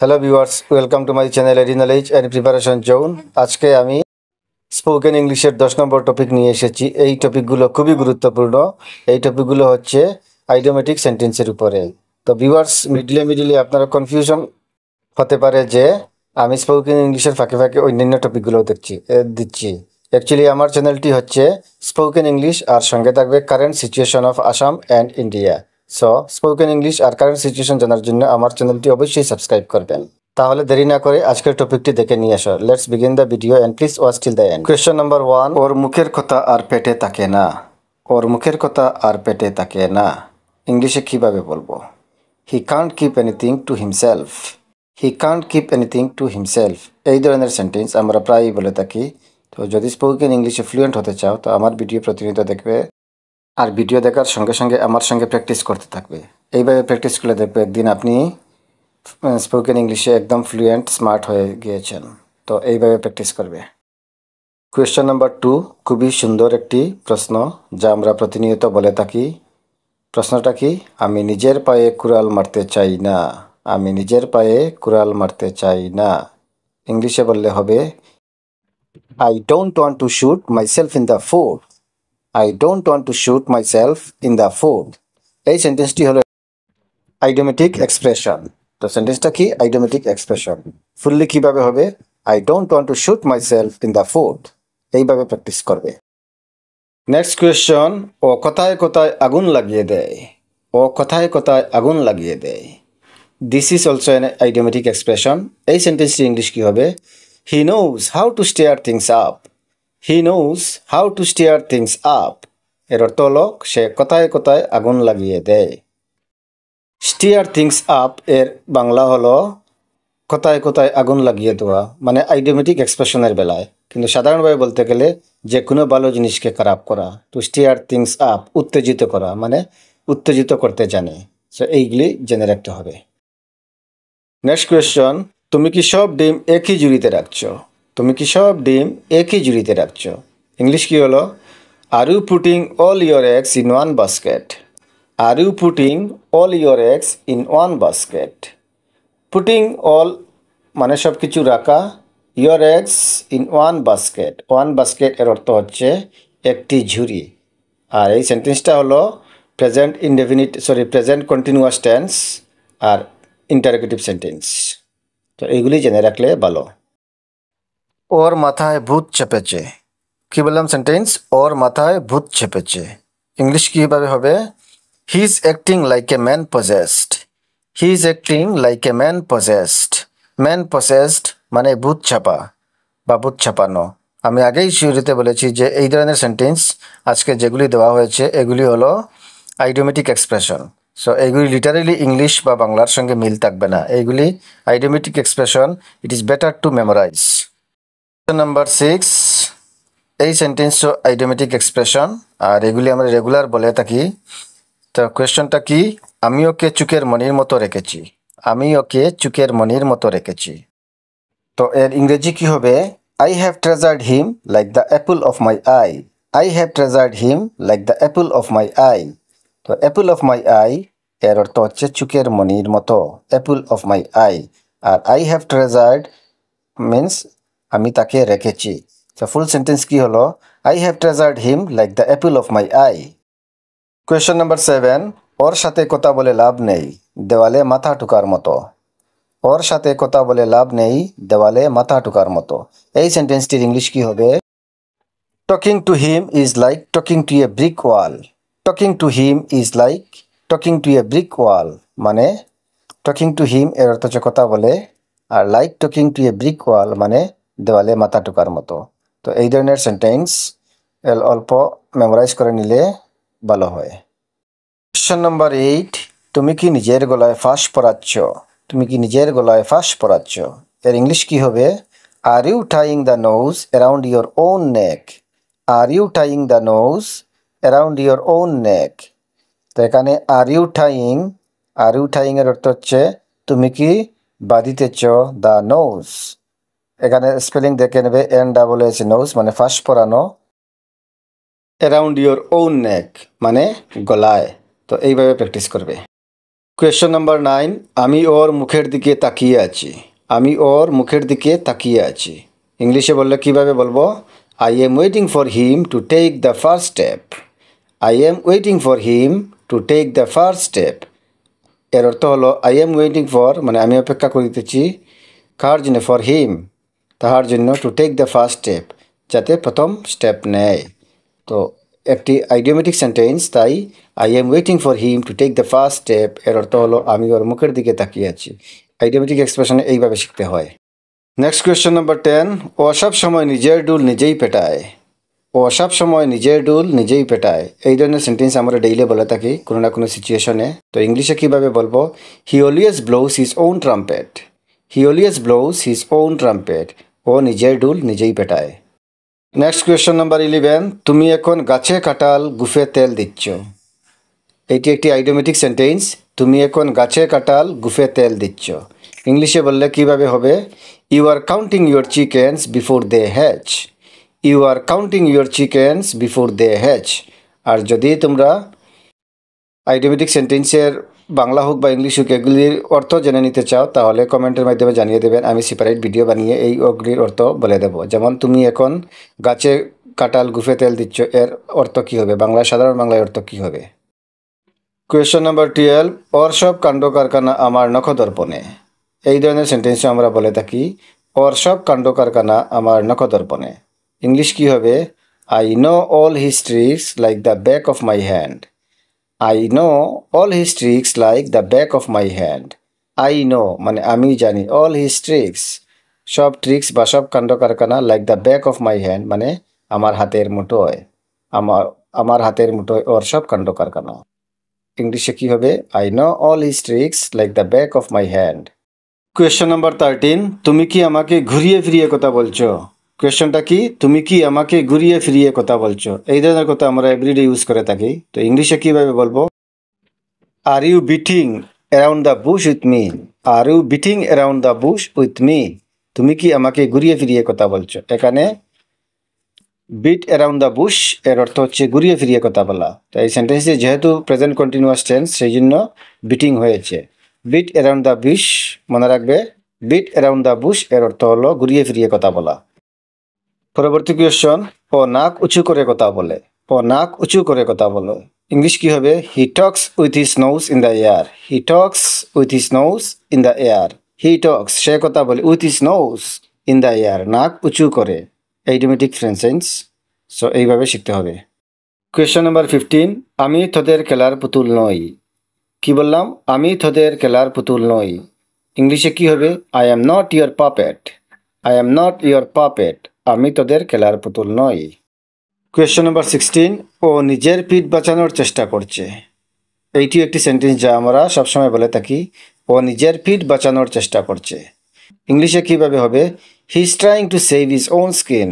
Hello viewers, welcome to my channel ED knowledge and preparation zone. আজকে আমি spoken ইংলিশের 10 নম্বর topic নিয়ে এসেছি। এই টপিকগুলো খুবই গুরুত্বপূর্ণ। এই টপিকগুলো হচ্ছে আইডিওমেটিক সেন্টেন্সের উপরে। তো ভিউয়ার্স, মিডিলে আপনারা কনফিউশন হতে পারে যে আমি স্পোকেন ইংলিশের ফাঁকে ফাঁকে অন্যান্য টপিকগুলো দিচ্ছি। অ্যাকচুয়ালি আমার চ্যানেলটি হচ্ছে স্পোকেন ইংলিশ, আর সঙ্গে থাকবে current situation of Assam and India. So spoken English আর কারেন্ট সিচুয়েশন জানার জন্য আমার চ্যানেলটি অবশ্যই সাবস্ক্রাইব করবেন। তাহলে দেরি না করে আজকের টপিকটি দেখে নিয়ে আসো। Let's begin the video and please watch till the end. Question number 1, ওর মুখের কথা আর পেটে তাকে না। ওর মুখের কথা আর পেটে তাকে না ইংলিশে কিভাবে বলবো? হি Kant keep anything to himself. He Kant keep anything to himself, এই ধরনের সেন্টেন্স আমরা প্রায়ই বলে থাকি। তো যদি স্পোকেন ইংলিশে ফ্লুয়েন্ট হতে চাও তো আমার ভিডিও প্রতিনিয়ত দেখবে, আর ভিডিও দেখার সঙ্গে সঙ্গে আমার সঙ্গে প্র্যাকটিস করতে থাকবে। এইভাবে প্র্যাকটিস করলে দেখবে একদিন আপনি স্পোকেন ইংলিশে একদম ফ্লুয়েন্ট স্মার্ট হয়ে গিয়েছেন। তো এইভাবে প্র্যাকটিস করবে। কোয়েশ্চেন নাম্বার 2 খুবই সুন্দর একটি প্রশ্ন যা আমরা প্রতিনিয়ত বলে থাকি। প্রশ্নটা কি? আমি নিজের পায়ে কুড়াল মারতে চাই না। আমি নিজের পায়ে কুড়াল মারতে চাই না ইংলিশে বললে হবে I don't want to shoot myself in the foot. I don't want to shoot myself in the foot. এই সেন্টেন্সটি হলো আইডিওমেটিক এক্সপ্রেশন। তো সেন্টেন্সটা কি? আইডিওমেটিক এক্সপ্রেশন। ফুললি কিভাবে হবে? I don't want to shoot myself in the foot. এইভাবে practice করবে। Next question, ও কথায় কথায় আগুন লাগিয়ে দেয়। ও কথায় কথায় আগুন লাগিয়ে দেয়। This is also N আইডিওমেটিক expression. এই সেন্টেন্সটি ইংলিশ কি হবে? He knows how to stair things up. He knows how to stair things up. এর অর্থ হলো সে কথায় কথায় আগুন লাগিয়ে দেয়। স্টিয়ার থিংস আপ এর বাংলা হলো কথায় কথায় আগুন লাগিয়ে দেওয়া, মানে আইডিওমেটিক এক্সপ্রেশনের বেলায়। কিন্তু সাধারণভাবে বলতে গেলে যে কোনো ভালো জিনিসকে খারাপ করা। টু স্টিয়ার থিংস আপ, উত্তেজিত করা, মানে উত্তেজিত করতে জানে। সো এইগুলি জেনে রাখতে হবে। নেক্সট কোয়েশ্চন, তুমি কি সব ডিম একই ঝুড়িতে রাখছো? তুমি কি সব ডিম একই ঝুড়িতে রাখছো ইংলিশ কি হলো? Are you putting all your eggs in one basket. Are you putting all your eggs in one basket. Putting all মানে সব কিছু রাখা, your eggs in one basket. One basket এর অর্থ হচ্ছে একটি ঝুড়ি। আর এই সেন্টেন্সটা হলো প্রেজেন্ট কন্টিনিউয়াস টেন্স আর ইন্টারোগেটিভ সেন্টেন্স। তো এইগুলি জেনে রাখলে ভালো। ওর মাথায় ভূত চেপেছে। কি বললাম সেন্টেন্স? ওর মাথায় ভূত চেপেছে ইংলিশ কীভাবে হবে? He is acting like a man possessed. He is acting like a man possessed. Man possessed মানে ভূত ছাপা বা ভূত ছাপানো। আমি আগেই শুরুতে বলেছি যে এই ধরনের সেন্টেন্স আজকে যেগুলি দেওয়া হয়েছে এগুলি হলো আইডিওমেটিক এক্সপ্রেশন। সো এইগুলি লিটারেলি ইংলিশ বা বাংলার সঙ্গে মিল থাকবে না। এইগুলি idiomatic expression. It is better to memorise. Number 6, এই সেন্টেন্স আইডিওমেটিক এক্সপ্রেশন আর এগুলি আমরা রেগুলার বলে থাকি। তো কোয়েশ্চনটা কি? আমি ওকে চুকের মণির মতো রেখেছি। আমি ওকে চুকের মণির মতো রেখেছি। তো এর ইংরেজি কি হবে? I have treasured him like the apple of my eye. I have treasured him like the apple of my eye. তো অ্যাপল অফ মাই আই এর অর্থ হচ্ছে চুকের মণির মতো, অ্যাপল অফ মাই আই। আর আই হ্যাভ ট্রেজার্ড মিন্স আমি তাকে রেখেছি। তো ফুল সেন্টেন্স কি হলো? I have treasured him like the apple of my eye. Question number 7, ওর সাথে কথা বলে লাভ নেই, দেওয়ালে মাথা ঠুকার মতো। ওর সাথে কথা বলে লাভ নেই, দেওয়ালে মাথা ঠুকার মতো। এই সেন্টেন্সটির ইংলিশ কি হবে? Talking to him is like talking to a brick wall. Talking to him is like talking to a brick wall, মানে টকিং টু হিম এর অর্থ হচ্ছে কথা বলে, আর like talking to a brick wall মানে দেওয়ালে মাথা ঠুকার মতো। তো এই ধরনের সেন্টেন্স অল্প মেমোরাইজ করে নিলে ভালো হয়। কোয়েশ্চন নাম্বার 8, তুমি কি নিজের গলায় ফাঁস পরাচ্ছ? তুমি কি নিজের গলায় ফাঁস পরাচ্ছ? এর ইংলিশ কি হবে? Are you tying the noose around your own neck. Are you tying the noose around your own neck. তো এখানে আর ইউ টাইং এর অর্থ হচ্ছে তুমি কি বাঁধিতেছ দ্য নোজ। এখানে স্পেলিং দেখে নেবে, NSS নোজ মানে ফাঁস পরানো, অ্যারাউন্ড ইয়োর ওন নেক মানে গলায়। তো এইভাবে প্র্যাকটিস করবে। কোয়েশ্চন নাম্বার 9, আমি ওর মুখের দিকে তাকিয়ে আছি। আমি ওর মুখের দিকে তাকিয়ে আছি। ইংলিশে বললে কিভাবে বলবো? I am waiting for him to take the first step. I am waiting for him to take the first step. এর অর্থ হলো আই এম ওয়েটিং ফর মানে আমি অপেক্ষা করিতেছি কার জন্য? ফর হিম, তাহার জন্য, to take the first step যাতে প্রথম স্টেপ নেয়। তো একটি আইডিওমেটিক সেন্টেন্স, তাই I am waiting for him to take the first step এর অর্থ হলো আমি ওর মুখের দিকে তাকিয়ে আছি। আইডিওমেটিক এক্সপ্রেশনে এইভাবে শিখতে হয়। নেক্সট কোয়েশ্চন নাম্বার 10, ও সব সময় নিজের ডুল নিজেই পেটায়। ও সব সময় নিজের ডুল নিজেই পেটায়। এই ধরনের সেন্টেন্স আমরা ডেইলি বলে থাকি কোনো না কোনো সিচুয়েশনে। তো ইংলিশে কীভাবে বলবো? He always blows his own trumpet. He always blows his own trumpet. ও নিজের ডুল নিজেই পেটায়। নেক্সট কোয়েশ্চন নাম্বার 11, তুমি এখন গাছে কাঁঠাল গুফে তেল দিচ্ছ। এটি একটি আইডিওমেটিক সেন্টেন্স। তুমি এখন গাছে কাঁঠাল গুফে তেল দিচ্ছ। ইংলিশে বললে কিভাবে হবে? You are counting your chickens before they hatch. You are counting your chickens before they hatch. আর যদি তোমরা আইডিওমেটিক সেন্টেন্সের বাংলা হোক বা ইংলিশ হোক এগুলির অর্থ জেনে নিতে চাও তাহলে কমেন্টের মাধ্যমে জানিয়ে দেবেন। আমি সেপারেট ভিডিও বানিয়ে এই ওগুলির অর্থ বলে দেব। যেমন তুমি এখন গাছে কাঁঠাল গুফে তেল দিচ্ছ, এর অর্থ কী হবে? বাংলায়, সাধারণ বাংলায় অর্থ কী হবে? কোয়েশ্চন নাম্বার 12, ওর সব কাণ্ড কারখানা আমার নখদর্পণে। এই ধরনের সেন্টেন্সও আমরা বলে থাকি ওর সব কাণ্ড কারখানা আমার নখদর্পণে। ইংলিশ কী হবে? I know all his tricks like the back of my hand. I know all his tricks like the back of my hand. I know মানে আমি জানি, অল হিজ ট্রিক্স সব ট্রিক্স বা সব কাণ্ড কারখানা, like the back of my hand মানে আমার হাতের মুঠোয়। আমার হাতের মুঠোয় ওর সব কাণ্ড কারখানা। ইংলিশে কী হবে? I know all his tricks like the back of my hand. Question number 13, তুমি কি আমাকে ঘুরিয়ে ফিরিয়ে কথা বলছো। কোয়েশ্চনটা কি? তুমি কি আমাকে ঘুরিয়ে ফিরিয়ে কথা বলছো। এই ধরনের কথা আমরা এভরিডে ইউজ করে থাকি। তো ইংলিশে কীভাবে বলবো? Are you beating around the bush with me. Are you beating around the bush with me. তুমি কি আমাকে ঘুরিয়ে ফিরিয়ে কথা বলছো। এখানে বিট অ্যারাউন্ড দ্য বুশ এর অর্থ হচ্ছে ঘুরিয়ে ফিরিয়ে কথা বলা। তো এই সেন্টেন্সে যেহেতু প্রেজেন্ট কন্টিনিউয়াস টেন্স সেই জন্য বিটিং হয়েছে। বিট অ্যারাউন্ড দ্য বুশ, মনে রাখবে, বিট অ্যারাউন্ড দ্য বুশ এর অর্থ হলো ঘুরিয়ে ফিরিয়ে কথা বলা। পরবর্তী কোয়েশ্চন, ও নাক উঁচু করে কথা বলে। ও নাক উঁচু করে কথা বলে। ইংলিশ কী হবে? He talks with his nose in the air. He talks with his nose in the air. He talks সে কথা বলে, with his nose in the air নাক উঁচু করে। আইডিওমেটিক সেন্টেন্স। সো এইভাবে শিখতে হবে। কোয়েশ্চন নাম্বার 15, আমি তোদের খেলার পুতুল নই। কি বললাম? আমি তোদের খেলার পুতুল নই। ইংলিশে কি হবে? I am not your puppet. I am not your puppet. আমি তোদের খেলার পুতুল নই। কোয়েশ্চন নাম্বার 16, ও নিজের পিঠ বাঁচানোর চেষ্টা করছে। এইটি একটি সেন্টেন্স যা আমরা সবসময় বলে থাকি, ও নিজের পিঠ বাঁচানোর চেষ্টা করছে। ইংলিশে কীভাবে হবে? He is trying to save his own skin.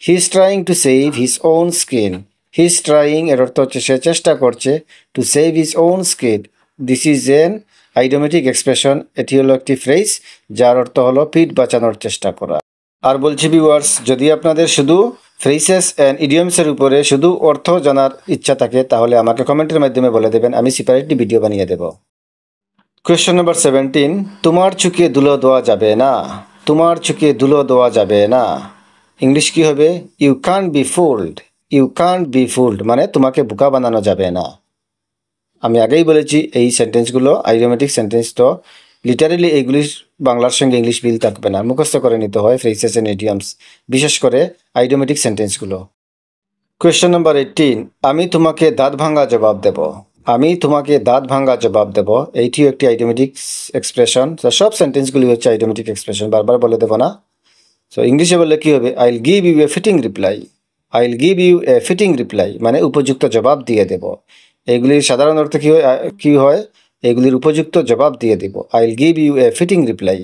He is trying to save his own skin. He is trying এর অর্থ হচ্ছে সে চেষ্টা করছে, to save his own skin. This is an আইডিওমেটিক expression. এটি হলো একটি ফ্রেজ যার অর্থ হলো পিঠ বাঁচানোর চেষ্টা করা। আর বলছি ভিউয়ার্স, যদি আপনাদের শুধু ফ্রেজেস অ্যান্ড ইডিয়মসের উপরে শুধু অর্থ জানার ইচ্ছা থাকে তাহলে আমাকে কমেন্টের মাধ্যমে বলে দেবেন, আমি সেপারেটলি ভিডিও বানিয়ে দেব। কোয়েশ্চন নাম্বার 17, তোমার চোখে ধুলো দেওয়া যাবে না। তোমার চোখে ধুলো দেওয়া যাবে না। ইংলিশ কী হবে? You can't be fooled. You can't be fooled মানে তোমাকে বোকা বানানো যাবে না। আমি আগেই বলেছি এই সেন্টেন্সগুলো আইডিওমেটিক সেন্টেন্স, তো লিটারেলি এইগুলির বাংলার সঙ্গে ইংলিশ মিল থাকবে না, মুখস্থ করে নিতে হয় ফ্রেজেস অ্যান্ড ইডিয়মস, বিশেষ করে আইডিওমেটিক সেন্টেন্সগুলো। কোয়েশ্চন নাম্বার 18, আমি তোমাকে দাঁত ভাঙা জবাব দেব। আমি তোমাকে দাঁত ভাঙা জবাব দেব। এইটিও একটি আইডিওমেটিক এক্সপ্রেশন। তো সব সেন্টেন্সগুলি হচ্ছে আইডিওমেটিক এক্সপ্রেশন, বারবার বলে দেবো না। সো ইংলিশে বললে কী হবে? I will give you a fitting reply. I will give you a fitting reply মানে উপযুক্ত জবাব দিয়ে দেব। এগুলির সাধারণ অর্থ কী হয়? এগুলির উপযুক্ত জবাব দিয়ে দেব। I will give you a fitting reply.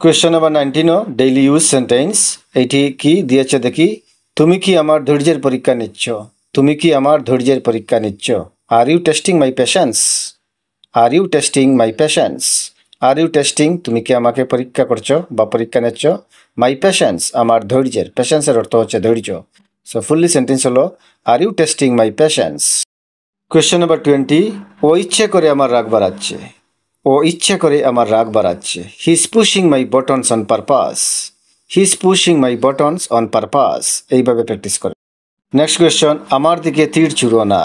Question number 19, daily use sentence. এইটি কি দিয়েছে দেখি? তুমি কি আমার ধৈর্যের পরীক্ষা নিচ্ছ। তুমি কি আমার ধৈর্যের পরীক্ষা নিচ্ছ। Are you testing my patience. Are you testing my patience. Are you testing তুমি কি আমাকে পরীক্ষা করছো বা পরীক্ষা নিচ্ছ। মাই পেশেন্স আমার ধৈর্যের, পেশেন্সের অর্থ হচ্ছে ধৈর্য। সো ফুললি সেন্টেন্স হলো are you testing my patience. Question number 20, ও ইচ্ছে করে আমার রাগ বাড়াচ্ছে। ও ইচ্ছে করে আমার রাগ বাড়াচ্ছে। He is pushing my buttons on purpose. He is pushing my buttons on purpose. এইভাবে প্র্যাকটিস করে। নেক্সট কোয়েশ্চন, আমার দিকে তীর ছুড়ো না।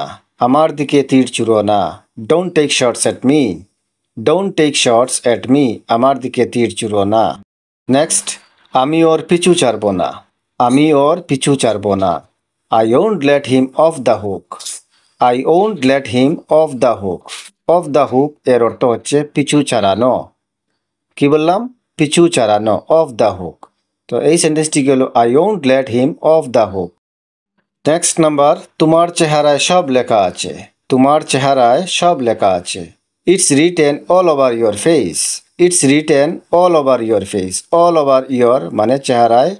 আমার দিকে তীর ছুড়ো না। Don't take shorts at me. Don't take shorts at me. আমার দিকে তীর ছুড়ো না। নেক্সট, আমি ওর পিছু ছাড়বো না। আমি ওর পিছু ছাড়বো না। I won't let him of the hook. I won't let him of the hook. Of the hook এর অর্থ হচ্ছে পিছু ছাড়ানো। কি বললাম? পিছু ছাড়ানো, অফ দ্য হুক। তো এই সেন্টেন্সটি হলো I won't let him of the hook. Next number, তোমার চেহারায় সব লেখা আছে। তোমার চেহারায় সব লেখা আছে। It's written all over your face. It's written all over your face. All over your মানে চেহারায়,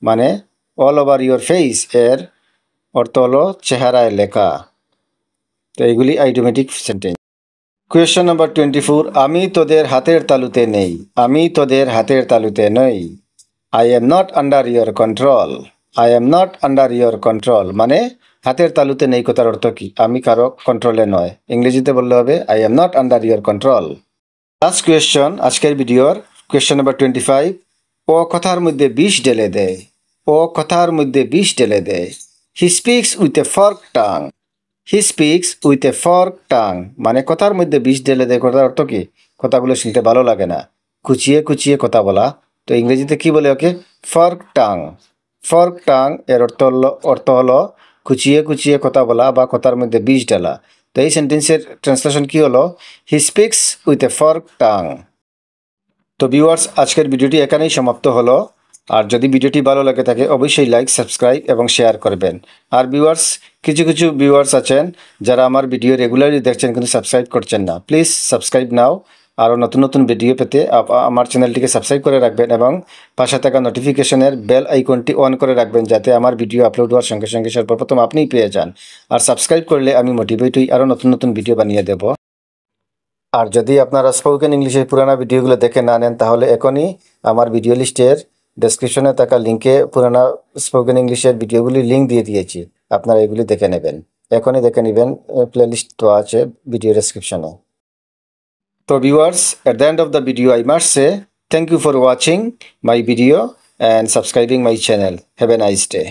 মানে অল ওভার ইয়োর ফেস এর অর্থ হলো চেহারায় লেখা। তো এইগুলি আইডিওমেটিক সেন্টেন্স। কোয়েশ্চন নাম্বার 24, আমি তোদের হাতের তালুতে নেই। আমি তোদের হাতের তালুতে নেই। I am not under your control. I am not under your control মানে হাতের তালুতে নেই কথার অর্থ কি? আমি কারো কন্ট্রোলে নয়। ইংরেজিতে বললে হবে I am not under your control. Last question আজকের ভিডিওর, কোয়েশ্চন নাম্বার 25, ও কথার মধ্যে বিষ ঢেলে দেয়। ও কথার মধ্যে বিষ ঢেলে দেয়। He speaks with a fork tongue. He speaks with a fork tongue মানে কথার মধ্যে বিষ ঢেলে দেয় কথার অর্থ কি? কথাগুলো শুনতে ভালো লাগে না, কুচিয়ে কুচিয়ে কথা বলা। তো ইংরেজিতে কি বলে ওকে? Fork tongue. ফর্ক টাং এর অর্থ হলো কুচিয়ে কুচিয়ে কথা বলা বা কথার মধ্যে বিষ ঢালা। তো এই সেন্টেন্সের ট্রান্সলেশন কি হলো? He speaks with a fork tongue. তো ভিউয়ার্স, আজকের ভিডিওটি এখানেই সমাপ্ত হলো। আর যদি ভিডিওটি ভালো লাগে থাকে অবশ্যই লাইক, সাবস্ক্রাইব এবং শেয়ার করবেন। আর ভিউয়ার্স, কিছু কিছু ভিউয়ার্স আছেন যারা আমার ভিডিও রেগুলারলি দেখছেন কিন্তু সাবস্ক্রাইব করছেন না। প্লিজ সাবস্ক্রাইব নাও। আরও নতুন নতুন ভিডিও পেতে আমার চ্যানেলটিকে সাবস্ক্রাইব করে রাখবেন এবং পাশে থাকা নোটিফিকেশনের বেল আইকনটি অন করে রাখবেন যাতে আমার ভিডিও আপলোড হওয়ার সঙ্গে সঙ্গে সর্বপ্রথম আপনিই পেয়ে যান। আর সাবস্ক্রাইব করলে আমি মোটিভেট হই আরও নতুন নতুন ভিডিও বানিয়ে দেব। আর যদি আপনারা স্পোকেন ইংলিশের পুরানো ভিডিওগুলো দেখে না নেন তাহলে এখনই আমার ভিডিও লিস্টের ডেসক্রিপশনে থাকা লিঙ্কে পুরানো স্পোকেন ইংলিশের ভিডিওগুলি লিঙ্ক দিয়ে দিয়েছি, আপনারা এগুলি দেখে নেবেন। এখনই দেখে নেবেন, প্লেলিস্ট তো আছে ভিডিও ডেসক্রিপশনে। তো viewers, at the end of the video I must say thank you for watching my video and subscribing my channel. Have a nice day.